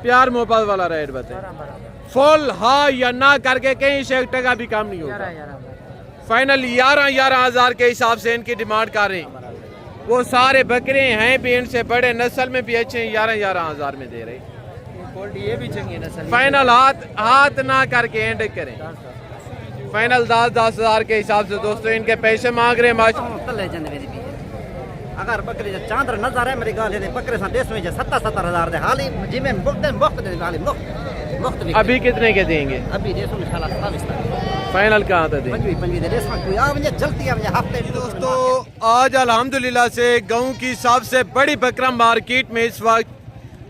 प्यार मोहब्बत वाला रेट बताए। फुल हाँ या ना करके कहीं से 1 टका भी कम नहीं होगा। फाइनल 11,000 के हिसाब से इनकी डिमांड कर रहे हैं। वो सारे बकरे हैं भी इनसे बड़े, नस्ल में भी अच्छे, 11,000 में दे रहे। ये भी चंगी नस्ल। फाइनल हाथ ना करके एंड करें। फाइनल 10,000 के हिसाब से दोस्तों इनके पैसे मांग रहे हैं। अगर बकरी चांदर नजर है मेरी गाल बकरे सा देश में 70,000 दे हाल ही जी में मुफ्त अभी कितने के देंगे? अभी देशों में शाला 27 फाइनल कहाँ तक देंगे? 25 दोस्तों आज अल्हम्दुलिल्लाह से गाँव की सबसे बड़ी बकरा मार्केट में इस वक्त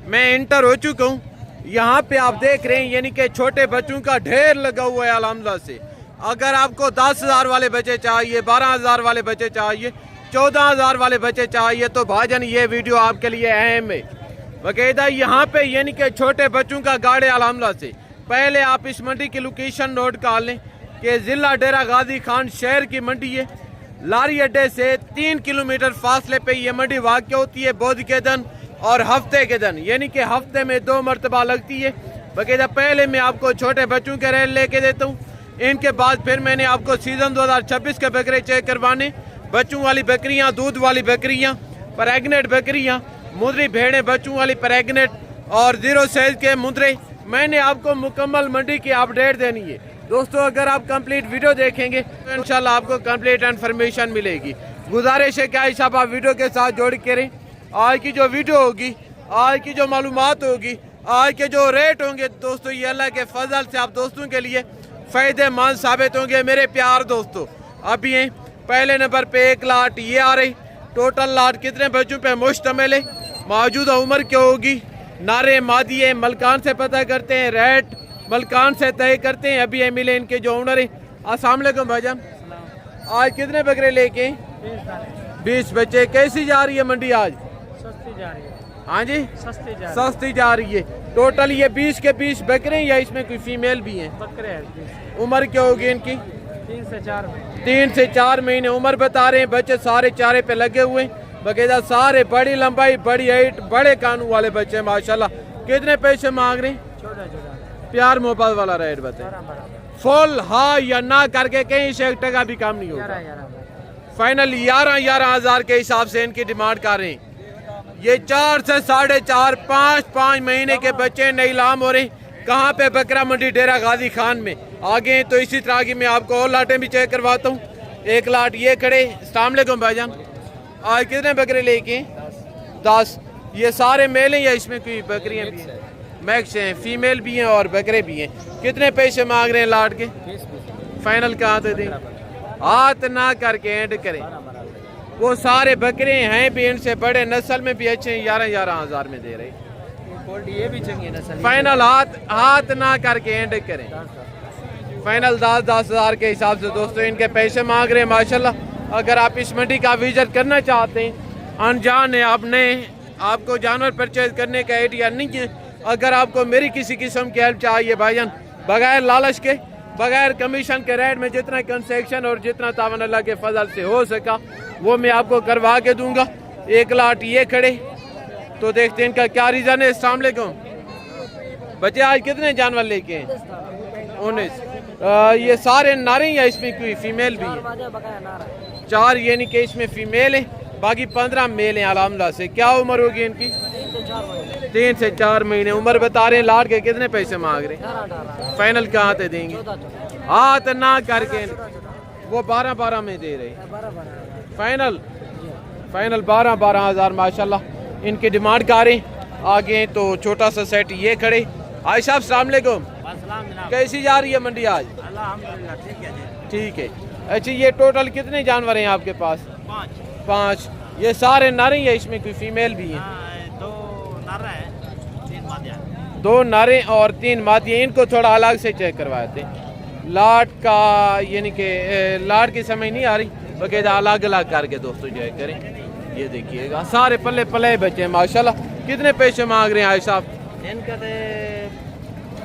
मैं एंटर हो चुका हूँ। यहाँ पे आप देख रहे हैं यानी कि छोटे बच्चों का ढेर लगा हुआ है अल्हम्दुलिल्लाह से। अगर आपको 10,000 वाले बच्चे चाहिए, 12,000 वाले बच्चे चाहिए, 14,000 वाले बच्चे चाहिए तो भाईजान ये वीडियो आपके लिए अहम है। बाकायदा यहाँ पे यानी कि छोटे बच्चों का गाड़े अल्हम्दुलिल्लाह से। पहले आप इस मंडी की लोकेशन नोट कर लें कि जिला डेरा गाजी खान शहर की मंडी है। लारी अड्डे से 3 किलोमीटर फासले पे ये मंडी वाक़ होती है बुध के दिन और हफ्ते के दिन, यानी कि हफ्ते में 2 मरतबा लगती है। बाकायदा पहले मैं आपको छोटे बच्चों के रेट लेके देता हूँ, इनके बाद फिर मैंने आपको सीजन 2026 के बकरे चेक करवाने, बच्चों वाली बकरियां, दूध वाली बकरियां, प्रेग्नेंट बकरियां, मुद्री भेड़ें बच्चों वाली प्रेग्नेंट और 0 साइज के मुद्रे, मैंने आपको मुकम्मल मंडी की अपडेट देनी है। दोस्तों अगर आप कंप्लीट वीडियो देखेंगे तो इंशाल्लाह आपको कंप्लीट इन्फॉर्मेशन मिलेगी। गुजारिश है क्या साहब आप वीडियो के साथ जोड़ के रहें। आज की जो वीडियो होगी, आज की जो मालूमात होगी, आज के जो रेट होंगे दोस्तों, ये अल्लाह के फजल से आप दोस्तों के लिए फ़ायदेमंद साबित होंगे। मेरे प्यार दोस्तों अभी हैं पहले नंबर पे 1 लाट ये आ रही। टोटल लाट कितने बच्चों पे मुश्तमिल है, मौजूदा उम्र क्या होगी, नारे मादिए मलकान से पता करते हैं, रेट मलकान से तय करते हैं। अभी मिले इनके जो ओनर है। अस्सलाम वालेकुम भाईजान, आज कितने बकरे लेके? 20 बच्चे। कैसी जा रही है मंडी आज? सस्ती जा रही है। हाँ जी सस्ती जा रही है। टोटल ये 20 के 20 बकरे या इसमें कोई फीमेल भी हैं? बकरे हैं। उम्र क्या होगी इनकी? 3 से 4 महीने। 3 से 4 महीने उम्र बता रहे हैं। बच्चे सारे चारे पे लगे हुए हैं। बकायदा सारे बड़ी लंबाई, बड़ी हाइट, बड़े कानून वाले बच्चे माशाल्लाह। कितने पैसे मांग रहे हैं? प्यार मोहब्बत वाला रेट बताए। फुल हाँ या ना करके कहीं से 1 टका भी कम नहीं होगा। फाइनल 11,000 के हिसाब से इनकी डिमांड कर रहे हैं। ये 4 से 4.5, 5 महीने के बच्चे नीलाम हो रहे। कहाँ पे? बकरा मंडी डेरा गाजी खान में। आगे तो इसी तरह की मैं आपको और लाटें भी चेक करवाता हूँ। 1 लाट ये खड़े। अस्सलाम वालेकुम भाईजान, आज कितने बकरे लेके? 10। ये सारे मेल हैं या इसमें कोई बकरियाँ भी हैं? मैक्स हैं, फीमेल भी हैं और बकरे भी हैं। कितने पैसे मांग रहे हैं लाट के? फाइनल कहाँ तक दें? हाथ ना करके एंड करें। वो सारे बकरे हैं भी इनसे बड़े, नस्ल में भी अच्छे, 11,000 में दे रहे। ये भी चंगी नस्ल। फाइनल हाथ ना करके एंड करें। फाइनल 10,000 के हिसाब से दोस्तों इनके पैसे मांग रहे हैं माशाल्लाह। अगर आप इस मंडी का विजिट करना चाहते हैं, अनजान है, आपको जानवर परचेज करने का आइडिया नहीं है, अगर आपको मेरी किसी किस्म की हेल्प चाहिए भाईजान, बगैर लालच के, बगैर कमीशन के रेट में जितना कंसेक्शन और जितना तावन अल्लाह के फजल से हो सका वो मैं आपको करवा के दूंगा। 1 लाट ये खड़े तो देखते हैं इनका क्या रीज़न है। अस्सलाम वालेकुम बच्चे, आज कितने जानवर लेके हैं? 19। ये सारे नारे या इसमें कोई फीमेल भी है? 4 यानी कि इसमें फीमेल है, बाकी 15 मेल हैं अल्हम्दुलिल्लाह से। क्या उम्र होगी इनकी? 3 से 4 महीने उम्र बता रहे हैं। लाट के कितने पैसे मांग रहे हैं? फाइनल कहाँ तक देंगे? हाथ ना करके वो 12 में दे रहे। फाइनल 12,000 माशाल्लाह इनकी डिमांड कर रहे हैं। आगे तो छोटा सा सेट ये खड़े। आई साहब अस्सलाम वालेकुम, कैसी जा रही है मंडी आज? ठीक है। अच्छा ये टोटल कितने जानवर हैं आपके पास? 5। ये सारे नर हैं या इसमें कोई फीमेल भी हैं? 2 नरे और 3 मादियाँ। इनको थोड़ा अलग से चेक करवाते हैं। लाट का यानी कि लाट की समझ नहीं आ रही, बकायदा अलग अलग करके दोस्तों जो है करें। ये देखिएगा सारे पल्ले पल्ले बच्चे माशाल्लाह। कितने पैसे मांग रहे हैं आय साहब? इनका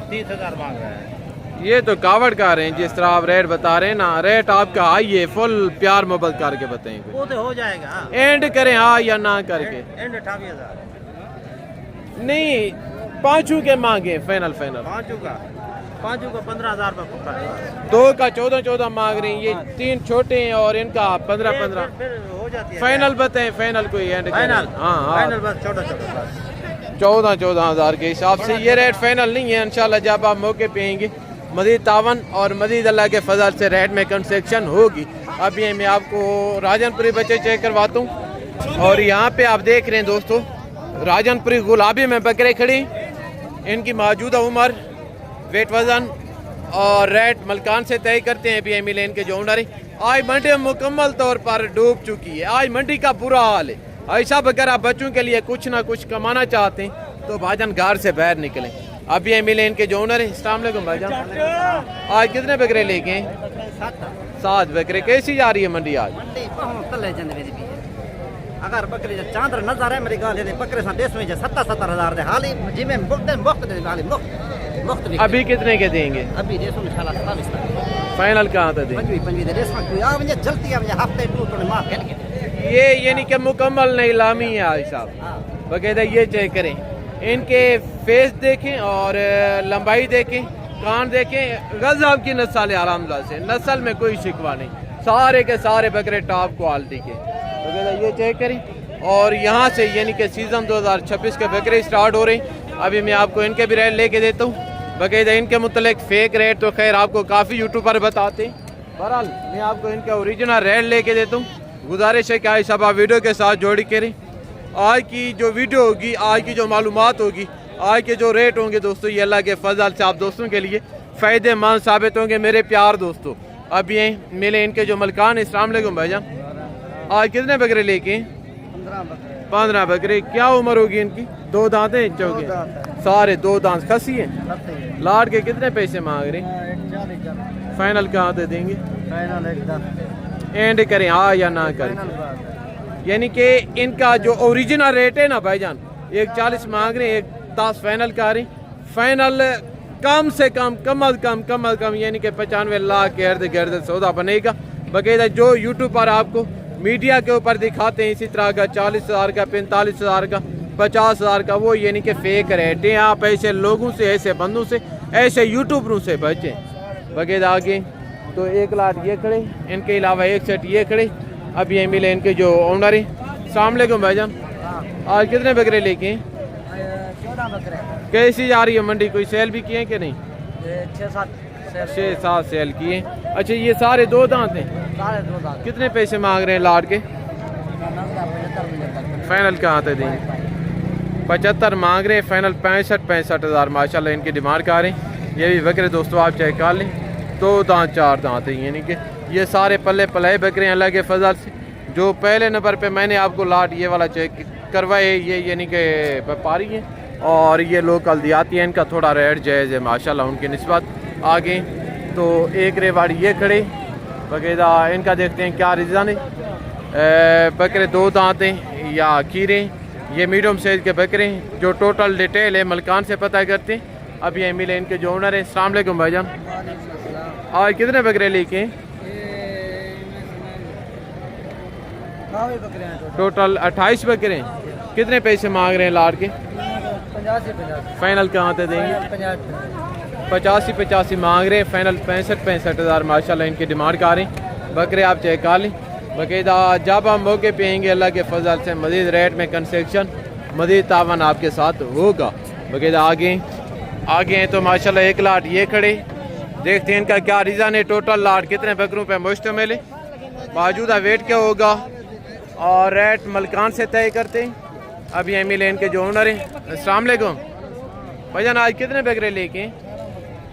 30,000 मांग रहे हैं। ये तो कावड़ का रहे हैं जिस तरह आप रेट बता रहे हैं ना, रेट आपका हाई है। फुल प्यार मोहब्बत करके बताएंगे। वो तो हो जाएगा। एंड करें हाँ या ना करके? एंड 28,000 नहीं पाँचों के मांगे फाइनल फाइनल? पाँचों का 15,000 रुपये पक्का है। दो का 14-14 मांग रहे हैं, ये तीन छोटे हैं और इनका 15-15 हो जाती है। फाइनल बताएं, फाइनल कोई एंड? फाइनल हाँ फाइनल बस 14,000 14,000 के हिसाब से ये रेट फाइनल नहीं है। इंशाल्लाह जब आप मौके पे आएंगे मजीद तावन और मजीद अल्लाह के फजल से रेट में कंसेक्शन होगी। अभी मैं आपको राजनपुरी बच्चे चेक करवाता हूँ और यहाँ पे आप देख रहे हैं दोस्तों राजनपुरी गुलाबी में बकरे खड़ी। इनकी मौजूदा उम्र, वेट, वजन और रेट मलकान से तय करते हैं। भी मिले इनके जो ओनर है। आज मंडी मुकम्मल तौर पर डूब चुकी है। आज मंडी का बुरा हाल है। ऐसा अगर आप बच्चों के लिए कुछ ना कुछ कमाना चाहते हैं तो भाईजान घर से बाहर निकलें। अभी ये मिले इनके जो ओनर है। अस्सलाम वालेकुम भाईजान, आज कितने बकरे लेके हैं? 7 बकरे। कैसी जा रही है मंडी आज? अगर बकरी चांदर नजर है मेरी गाल बकरे सा देश में 70,000 दे हाल ही जिम्मे मुफ्त दे हाल मुफ्त। अभी कितने के देंगे? अभी देशों में 27 तक फाइनल कहाँ तक देंगे? 25 दे देश में कोई आ मुझे जल्दी आ मुझे हफ्ते टू तो माफ कर के ये यानी कि मुकम्मल नीलामी है आज साहब। बकायदा ये चेक करें, इनके फेस देखें और लंबाई देखें, कान देखें। गजब की नस्ल है आरामदा से, नस्ल में कोई शिकवा नहीं। सारे के सारे बकरे टॉप क्वालिटी के। बकायदा ये चेक करें और यहाँ से यानी कि सीज़न 2026 के बकरे स्टार्ट हो रहे हैं। अभी मैं आपको इनके भी रेट लेके देता हूँ। बकायदा इनके मुतलिक फेक रेट तो खैर आपको काफ़ी यूट्यूबर बताते हैं। बहरहाल मैं आपको इनका ओरिजिनल रेट लेके देता हूँ। गुजारिश है कि आज सब आप वीडियो के साथ जोड़ी करें। आज की जो वीडियो होगी, आज की जो मालूमात होगी, आज के जो रेट होंगे दोस्तों, ये अल्लाह के फजल से आप दोस्तों के लिए फ़ायदेमंद साबित होंगे मेरे प्यार दोस्तों। अब ये मिले इनके जो मलकान। अस्सलाम वालेकुम भाईजान, आज कितने बकरे लेके? 15 बकरे। क्या उम्र होगी इनकी? 2 दांत हैं चौके? सारे 2 दांत खसी हैं। लाट के कितने पैसे मांग रहे? फाइनल कहाँ दे देंगे? एंड करें हाँ या ना करें? यानी कि इनका जो ओरिजिनल रेट है ना भाईजान, 140 मांग रहे हैं, 110 फाइनल का रहे। फाइनल कम से कम कम यानी कि 95 लाख के अर्द गर्द सौदा बनेगा। बकायदा जो यूट्यूब पर आपको मीडिया के ऊपर दिखाते हैं इसी तरह का 40,000 का, 45,000 का, 50,000 का, वो यानी कि फेक रेट है। आप ऐसे लोगों से, ऐसे बंदों से, ऐसे यूट्यूबरों से बचें। बकायदा आगे तो 1 लाख ये खड़े, इनके अलावा 1 सेट ये खड़े। अब ये मिले इनके जो ओनर है। अस्सलाम वालेकुम भाईजान, आज कितने बकरे लेके हैं? 14 बकरे। कैसी जा रही है मंडी? कोई सेल भी किए कि नहीं? 6-7 सेल किए। अच्छा ये सारे 2 दांत हैं? सारे 2 दांत। कितने पैसे मांग रहे हैं लाट के? फाइनल कहाँ तक देंगे? 75 मांग रहे हैं। फाइनल 65,000 माशाल्लाह इनकी डिमांड कर रहे हैं। ये भी बकरे दोस्तों आप चेक कर लें, 2 दांत 4 दांत हैं। यानी कि ये सारे पल्ले पलाए बकरे हैं अल्लाह के फजल से। जो पहले नंबर पे मैंने आपको लाट ये वाला चेक करवाए, ये यानी कि व्यापारी हैं और ये लोकल दियाती हैं। इनका थोड़ा रेट जायज़ है माशाल्लाह उनकी निस्बत। आगे तो एक रेवाड़ी ये खड़े। बकायदा इनका देखते हैं क्या रीज़न है। बकरे 2 दांत हैं या खीरे। ये मीडियम साइज़ के बकरे हैं। जो टोटल डिटेल है मलकान से पता करते हैं। अब ये मिले इनके जो ओनर है। अस्सलाम वालेकुम भाईजान, आज कितने बकरे लेके हैं? टोटल 28 बकरे हैं। कितने पैसे मांग रहे हैं लाट के? 85 फाइनल कहाँ तक देंगे? 85 मांग रहे हैं। फाइनल 65,000 माशाल्लाह इनकी डिमांड कर रहे हैं। बकरे आप चेक कर लें। बाकायदा जब हम मौके पे आएंगे अल्लाह के फजल से मज़ीद रेट में कंसेक्शन, मज़ीद तावन आपके साथ होगा। बाकायदा आगे हैं तो माशाल्लाह 1 लाट ये खड़े। देखते हैं इनका क्या रीज़न है। टोटल लाट कितने बकरों पे मुश्तमिल है, मौजूदा वेट क्या होगा और रेट मलकान से तय करते हैं। अभी ये मिले इनके जो ओनर हैं। अस्सलाम वालेकुम भाईजान, आज कितने बकरे लेके हैं?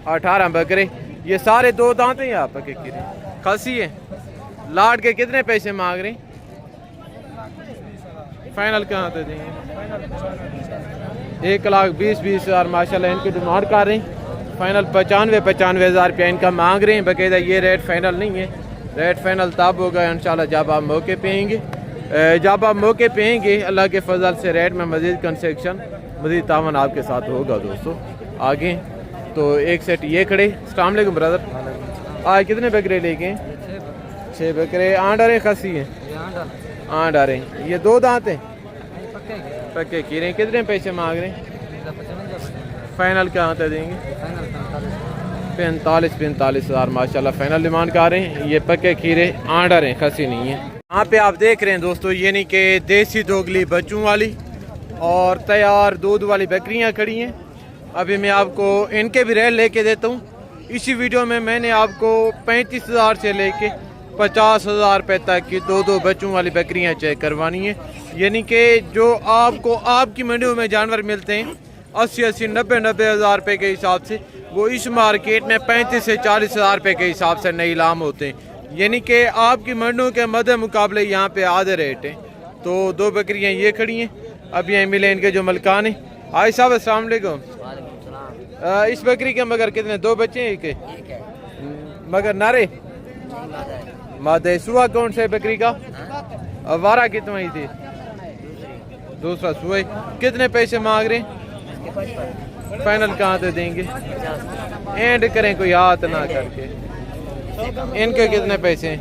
18 बकरे। ये सारे 2 दांत हैं यहाँ पर खसी है। लाट के कितने पैसे मांग रहे हैं? फाइनल कहाँ तक देंगे? 1,20,000 माशाल्लाह इनकी डिमांड कर रहे हैं। फाइनल 95,000 रुपया इनका मांग रहे हैं। बाकायदा ये रेट फाइनल नहीं है। रेट फाइनल तब होगा इंशाल्लाह जब आप मौके पे आएंगे। जब आप मौके पे आएंगे अल्लाह के फजल से रेट में मज़ीद कंसेक्शन, मज़ीद तावन आपके साथ होगा दोस्तों। आगे तो 1 सेट ये खड़े। अस्सलाम वालेकुम ब्रदर, आज कितने बकरे लेके? 6 बकरे। आठ आ रहे खसी हैं? 8 आ रहे। ये 2 दांत हैं? पक्के कीरे। कितने पैसे मांग रहे हैं? फाइनल कहाँ तक देंगे? 45 हज़ार माशाल्लाह फाइनल डिमांड कर रहे हैं। ये पक्के खीरे आर्डर हैं, खसी नहीं है। यहाँ पे आप देख रहे हैं दोस्तों, यानी कि देसी दोगली बच्चों वाली और तैयार दूध वाली बकरियाँ खड़ी हैं। अभी मैं आपको इनके भी रेट लेके देता हूँ। इसी वीडियो में मैंने आपको 35,000 से लेके 50,000 रुपये तक की दो बच्चों वाली बकरियां चेक करवानी है। यानी कि जो आपको आपकी मंडियों में जानवर मिलते हैं 80-80, 90-90 हज़ार रुपये के हिसाब से, वो इस मार्केट में 35 से 40 हज़ार रुपये के हिसाब से नीलाम होते हैं। यानी कि आपकी मंडियों के मध्य मुकाबले यहाँ पे आधे रेट हैं। तो दो बकरियाँ ये खड़ी हैं, अब यहाँ मिले इनके जो मलकान हैं। आई साहब अस्सलाम वालेकुम। इस बकरी के मगर कितने? दो बच्चे हैं के? मगर नारे मादे। सुआ कौन से बकरी का? वारा कितना ही थी? दूसरा सुए। कितने पैसे मांग रहे? फाइनल कहाँ से देंगे? एंड करें कोई हाथ ना करके। इनके कितने पैसे हैं?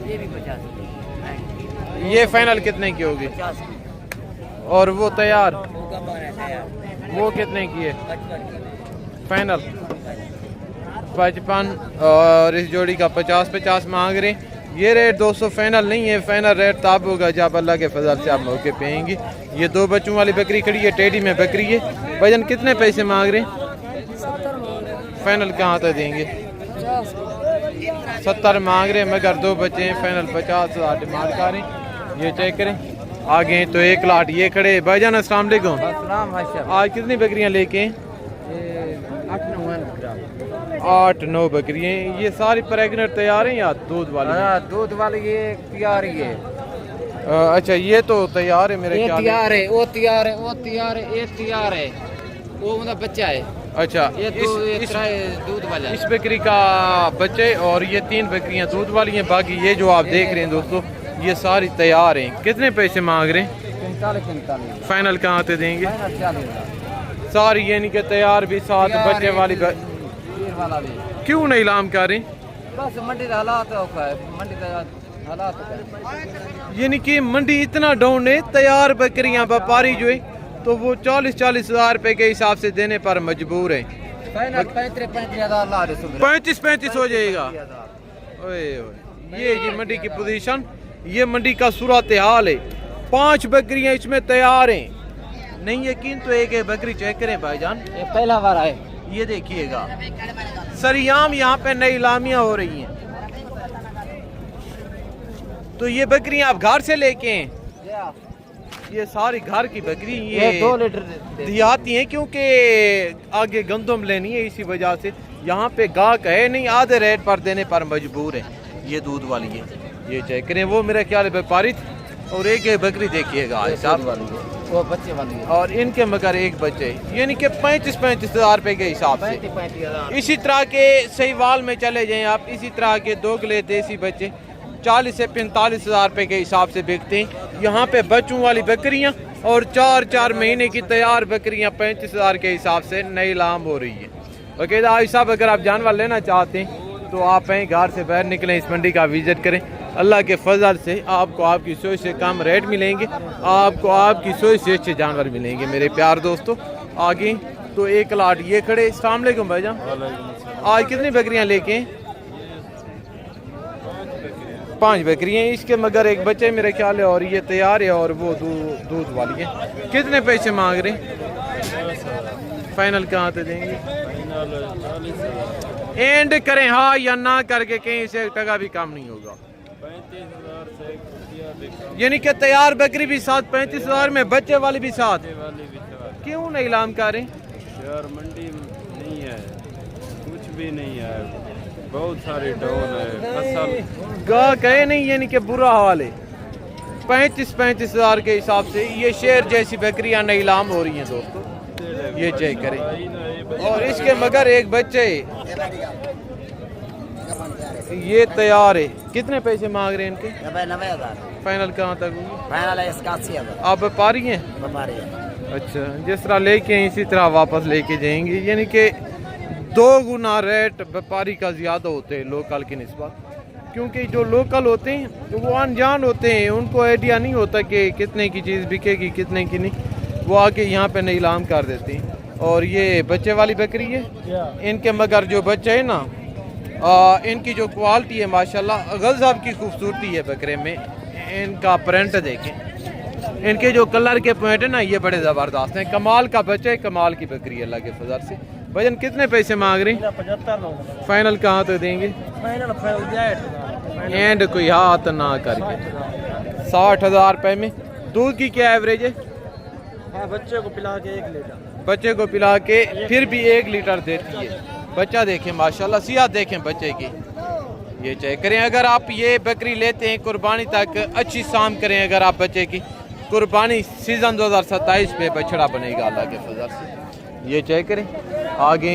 ये फाइनल कितने की होगी? और वो तैयार वो कितने की है? फाइनल 55 और इस जोड़ी का 50-50 मांग रहे हैं। ये रेट दोस्तों फाइनल नहीं है, फाइनल रेट तब होगा जब अल्लाह के फजल से आप मौके पे आएंगे। ये दो बच्चों वाली बकरी खड़ी है, टेडी में बकरी है। वजन कितने पैसे मांग रहे हैं? फाइनल कहाँ तक देंगे? 70 मांग रहे हैं, मगर दो बच्चे हैं। फाइनल 50,000 डिमांड कर रहे हैं। ये चेक करें आगे तो 1 लाख ये खड़े। भाईजान अस्सलाम वालेकुम। आज कितनी बकरियाँ लेके? 8-9 बकरियाँ। ये सारी प्रेग्नेंट तैयार हैं या दूध वाली? दूध वाली ये तैयार ही है। अच्छा ये तो तैयार है मेरे ख्याल। तैयार है, वो तैयार है, वो तैयार है, ये तैयार है, वो मतलब बच्चा है। अच्छा ये दूध वाला। इस बकरी का बच्चे और ये 3 बकरियां दूध वाली हैं। बाकी ये जो आप देख रहे हैं दोस्तों, ये सारी तैयार हैं। कितने पैसे मांग रहे हैं? 45। फाइनल कहाँ से देंगे? सारी यानी कि तैयार भी साथ बच्चे वाली वाला भी। क्यों नहीं इलाम कर रहे? बस मंडी का हालात मंडी का हालात। यानी कि मंडी इतना डाउन है, तैयार बकरियां व्यापारी जो है तो वो 40-40 हज़ार रुपए के हिसाब से देने पर मजबूर है। 35 हो जाएगा। ओए ये जी मंडी की पोजीशन, ये मंडी का सूरत हाल है। 5 बकरियां इसमें तैयार हैं। नहीं यकीन तो एक बकरी चेक करें भाईजान, ये पहला बार है। ये देखिएगा सरियाम यहाँ पे नई लामियां हो रही हैं। तो ये बकरियां आप घर से लेके हैं? ये सारी घर की बकरी ये 2 लीटर दिहाती हैं, क्योंकि आगे गंदम लेनी है, इसी वजह से यहाँ पे गाहक है नहीं, आधे रेट पर देने पर मजबूर है। ये दूध वाली है, ये चेक करें। वो मेरा ख्याल है व्यापारी। और एक बकरी देखिएगा वो बच्चे वाली है। और इनके मगर एक बच्चे, यानी कि 35 हज़ार रुपए के हिसाब से। 35,000। इसी तरह के सहीवाल में चले जाएं आप, इसी तरह के दोगले देसी बच्चे 40 से 45 हज़ार रुपए के हिसाब से बिकते हैं। यहाँ पे बच्चों वाली बकरियाँ और 4-4 महीने की तैयार बकरियाँ 35 हज़ार के हिसाब से नई लाम हो रही है। ओके भाई साहब, अगर आप जानवर लेना चाहते हैं तो आप घर से बाहर निकलें, इस मंडी का विजिट करें। अल्लाह के फजल से आपको आपकी सोच से कम रेट मिलेंगे, आपको आपकी सोच से अच्छे जानवर मिलेंगे मेरे प्यार दोस्तों। आगे तो 1 लाख ये खड़े। अस्सलाम वालेकुम भाईजान। आज कितनी बकरियां लेके? 5 बकरियां। इसके मगर एक बच्चे मेरे ख्याल है, और ये तैयार है और वो दूध वाली है। कितने पैसे मांग रहे? फाइनल कहाँ से देंगे? एंड करें हाँ या ना करके, कहीं से 1 टका भी कम नहीं होगा। 35,000 से यानी कि तैयार बकरी भी साथ 35,000 में, बच्चे वाली भी साथ। क्यों नहीं इलाम कर रहे? यार मंडी नहीं है, कुछ भी नहीं है, बहुत सारी डाउन है फसल। गा कहे नहीं, यानी कि बुरा हाल है। 35 हज़ार के हिसाब से ये शेर जैसी बकरियां नहीं इलाम हो रही हैं दोस्तों। ये चेक करें। और इसके मगर एक बच्चे ये तैयार है। कितने पैसे मांग रहे हैं इनके? 90,000। फाइनल कहाँ तक होगी? फाइनल है 81,000। आप व्यापारी हैं? व्यापारी है। अच्छा, जिस तरह लेके हैं इसी तरह वापस लेके जाएंगे। यानी कि 2 गुना रेट व्यापारी का ज़्यादा होते हैं लोकल की निस्बत, क्योंकि जो लोकल होते हैं वो अनजान होते हैं, उनको आइडिया नहीं होता कि कितने की चीज़ बिकेगी कितने की नहीं। वो आके यहाँ पे नीलाम कर देते हैं। और ये बच्चे वाली बकरी है। इनके मगर जो बच्चे हैं ना, इनकी जो क्वालिटी है माशाल्लाह गज़ब की खूबसूरती है बकरे में। इनका प्रिंट देखें, इनके जो कलर के पॉइंट है ना ये बड़े ज़बरदस्त हैं। कमाल का बच्चा है, कमाल की बकरी है अल्लाह के फजल से। वजन कितने पैसे मांग रहे हैं? 75। फाइनल कहाँ तो देंगे? एंड कोई हाथ ना करके 60,000 रुपये में। दूध की क्या एवरेज है? हाँ, बच्चे को पिला के 1 लीटर। बच्चे को पिला के फिर भी 1 लीटर देती है। बच्चा देखें माशाल्लाह, सियात देखें बच्चे की, ये चेक करें। अगर आप ये बकरी लेते हैं कुर्बानी तक अच्छी शाम करें, अगर आप बच्चे की कुर्बानी सीज़न 2027 पे बछड़ा बनेगा अल्लाह के फजल से। ये चेक करें। आगे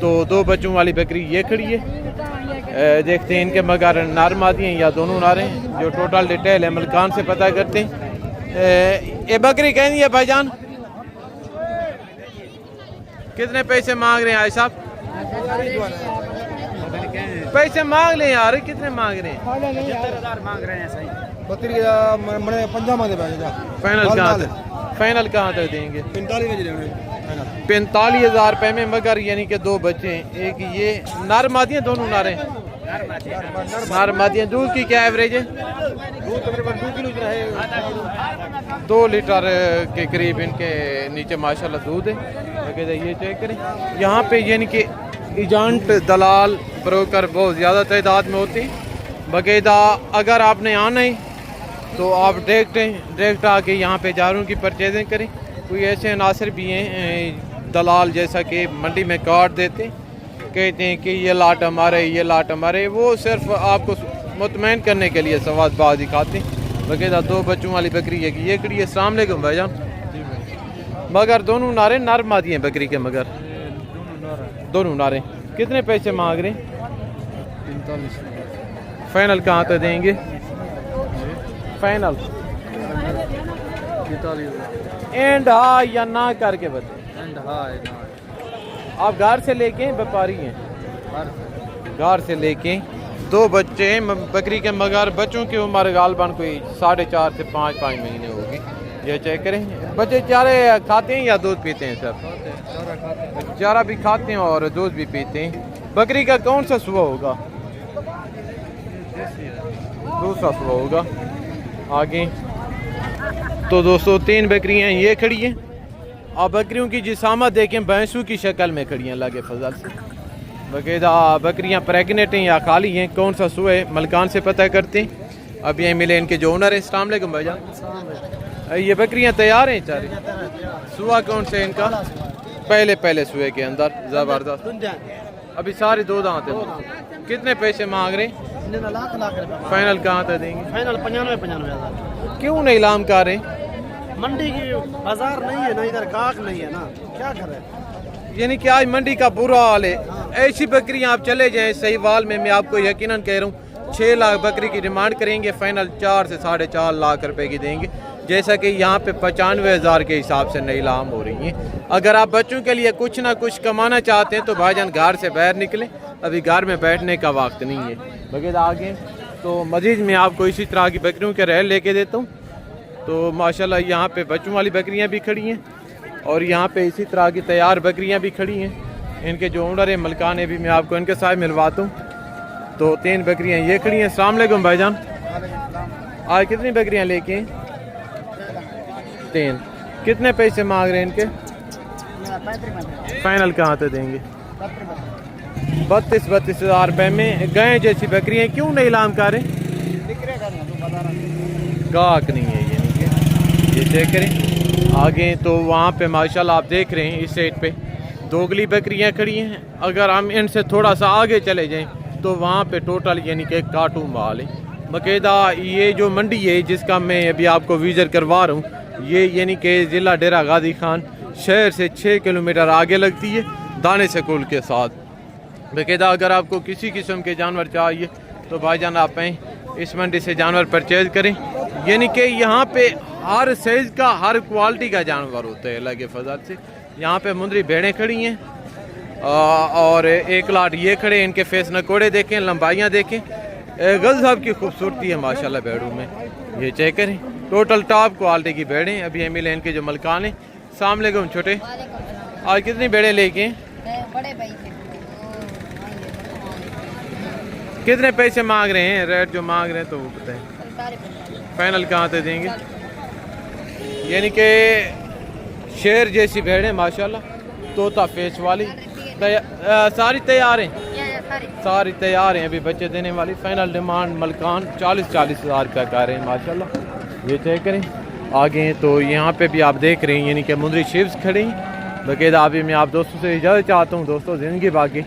तो 2 बच्चों वाली बकरी ये खड़ी है। देखते हैं इनके मगर नार मादी हैं या दोनों नारे हैं। जो टोटल डिटेल है मलकान से पता करते हैं। ये बकरी कहनी है भाईजान, कितने पैसे मांग रहे हैं भाई साहब? पैसे मांग लें यार, कितने मांग रहे हैं? 75,000 मांग रहे हैं। सही बकरी मैंने 50 में दे फाइनल कहाँ तक? फाइनल कहाँ तक देंगे? 45,000 रुपये में मगर यानी कि 2 बच्चे हैं। एक ये नार मादियाँ, दोनों नारे हैं नार मादियाँ। दूध की क्या एवरेज है? दूध तकरीबन 2 किलो है। 2 लीटर के करीब इनके नीचे माशाल्लाह दूध है। ये चेक करें। यहाँ पे यानी कि एजेंट, दलाल, ब्रोकर बहुत ज़्यादा तादाद में होते हैं। बाकायदा अगर आपने आना है तो आप डायरेक्ट आके यहाँ पे जारों की परचेजिंग करें। कोई ऐसे अनासर भी हैं दलाल जैसा कि मंडी में काट देते, कहते हैं कि ये लाट हमारे, ये लाट हमारे। वो सिर्फ आपको मुतमईन करने के लिए सवादबाज दिखाते हैं। बाकायदा 2 बच्चों वाली बकरी है कि ये खड़ी है। अस्सलाम वालेकुम भाईजान। मगर दोनों नारे नर मादी हैं बकरी के, मगर दोनों नारे। कितने पैसे मांग रहे हैं? 45। फाइनल कहाँ तक देंगे? फाइनल 45। एंड हाँ या ना करके बताए। आप घर से लेके व्यापारी हैं? घर से लेके। 2 बच्चे हैं बकरी के, मगर बच्चों की उम्र गालबन कोई 4.5 से 5 महीने होगी। ये चेक करें। बच्चे चारे खाते हैं या दूध पीते हैं? सर चारा भी खाते हैं और दूध भी पीते हैं। बकरी का कौन सा सुबह होगा? दूसरा सुबह होगा। आगे तो दोस्तों 3 बकरियां ये खड़ी हैं। और बकरियों की जिसामत देखें, भैंसों की शक्ल में खड़ी हैं अल्लाह के फजल से। बाकायदा बकरियां प्रेगनेंट हैं या खाली हैं, कौन सा सुबह है मलकान से पता करते हैं। अब ये मिले इनके जो ओनर है। अस्सलाम वालेकुम भाईजान। ये बकरियां तैयार हैं चारे? सुबह कौन से इनका? पहले सुबह के अंदर ज़बरदस्त। अभी सारे 2 दांत हैं। कितने पैसे मांग रहे हैं? लाख। फाइनल कहाँ तक देंगे? फाइनल 95,000। क्यों नहीं लाम कर रहे? मंडी की बाजार नहीं है ना, इधर गाहक नहीं है ना, क्या करें। यानी कि आज मंडी का बुरा हाल है। ऐसी बकरियां आप चले जाएं सहीवाल में, मैं आपको यकीनन कह रहा हूँ 6 लाख बकरी की डिमांड करेंगे, फाइनल 4 से 4.5 लाख रुपए की देंगे। जैसा कि यहाँ पे 95,000 के हिसाब से नई लाम हो रही हैं। अगर आप बच्चों के लिए कुछ ना कुछ कमाना चाहते हैं तो भाईजान घर से बाहर निकले, अभी घर में बैठने का वक्त नहीं है। बगैर आगे तो मजीद में आपको इसी तरह की बकरियों के रेल लेके देता हूँ। तो माशाल्लाह यहाँ पे बच्चों वाली बकरियाँ भी खड़ी हैं और यहाँ पे इसी तरह की तैयार बकरियाँ भी खड़ी हैं। इनके जो ओनर है मलकान है भी, मैं आपको इनके साथ मिलवाता हूँ। तो 3 बकरियाँ ये खड़ी हैं। अस्सलाम वालेकुम भाईजान। आज कितनी बकरियाँ लेके? 3। कितने पैसे मांग रहे हैं इनके? फाइनल कहाँ तक देंगे? 32,000 रुपये में। गाय जैसी बकरियाँ क्यों नहीं लाम कर रहे? गाहक नहीं है ये चेक करें। आगे तो वहाँ पे माशाल्लाह आप देख रहे हैं इस साइड पे दोगली बकरियाँ खड़ी हैं। अगर हम इनसे थोड़ा सा आगे चले जाएं तो वहाँ पे टोटल यानी कि काटू माल है। बाकायदा ये जो मंडी है जिसका मैं अभी आपको विजिट करवा रहा हूँ, ये यानी कि ज़िला डेरा गाजी खान शहर से 6 किलोमीटर आगे लगती है दाने स्कूल के साथ। बाकायदा अगर आपको किसी किस्म के जानवर चाहिए तो भाईजान आप इस मंडी से जानवर परचेज करें। यानी कि यहाँ पे हर साइज़ का, हर क्वालिटी का जानवर होता है अल्लाह के फजल से। यहाँ पे मुंदरी भेड़ें खड़ी हैं और 1 लाट ये खड़े। इनके फेस नकोड़े देखें, लंबाइयाँ देखें, गज़ब की खूबसूरती है माशाल्लाह भेड़ों में। ये चेक करें, टोटल टॉप क्वालिटी की भेड़ें। अभी मिले इनके जो मलकान हैं। अस्सलाम वालेकुम छोटे। और कितनी भेड़े लेके हैं? बड़े भाई के कितने पैसे मांग रहे हैं? रेट जो मांग रहे हैं तो वो बताएं। फाइनल कहाँ से देंगे? यानी कि शेर जैसी भेड़ें माशाल्लाह, तोता फेस वाली, सारी तैयार हैं, सारी तैयार हैं अभी बच्चे देने वाली। फाइनल डिमांड मलकान 40-40 हज़ार रुपया कर रहे हैं माशाल्लाह। ये तय करें आगे हैं। तो यहाँ पे भी आप देख रहे हैं यानी कि मुंदरी शिप्स खड़ी हैं। बाकायदा अभी मैं आप दोस्तों से इजाज़त चाहता हूँ दोस्तों, ज़िंदगी बाकी।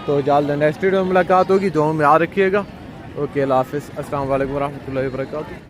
तो जल्द नेक्स्ट वीडियो में मुलाकात होगी, दुआ में याद रखिएगा। ओके, अल्लाह हाफ़िज़, अस्सलाम वालेकुम रहमतुल्लाहि व बरकातुहू।